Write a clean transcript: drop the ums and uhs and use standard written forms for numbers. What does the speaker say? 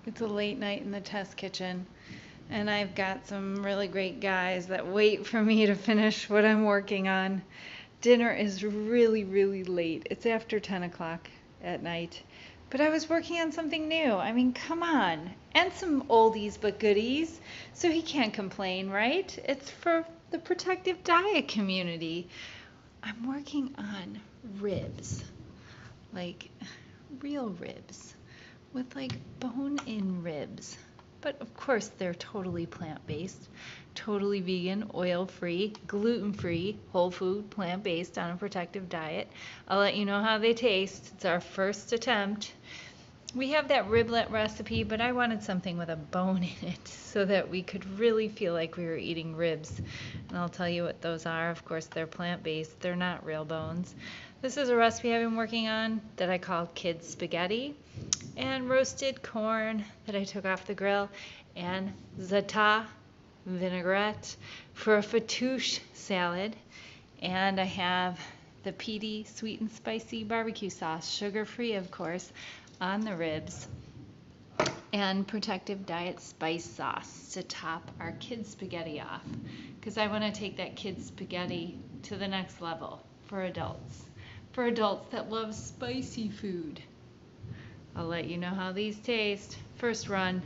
It's a late night in the test kitchen, and I've got some really great guys that wait for me to finish what I'm working on. Dinner is really, really late. It's after 10 o'clock at night. But I was working on something new. I mean, come on. And some oldies but goodies. So he can't complain, right? It's for the protective diet community. I'm working on ribs. Like real ribs with like bone-in ribs. But of course, they're totally plant-based, totally vegan, oil-free, gluten-free, whole food, plant-based on a protective diet. I'll let you know how they taste. It's our first attempt. We have that riblet recipe, but I wanted something with a bone in it so that we could really feel like we were eating ribs. And I'll tell you what those are. Of course, they're plant-based. They're not real bones. This is a recipe I've been working on that I call kids spaghetti, and roasted corn that I took off the grill, and za'atar vinaigrette for a fattoush salad. And I have the PD sweet and spicy barbecue sauce, sugar-free of course, on the ribs, and protective diet spice sauce to top our kids spaghetti off, because I want to take that kids spaghetti to the next level for adults that love spicy food. I'll let you know how these taste. First run.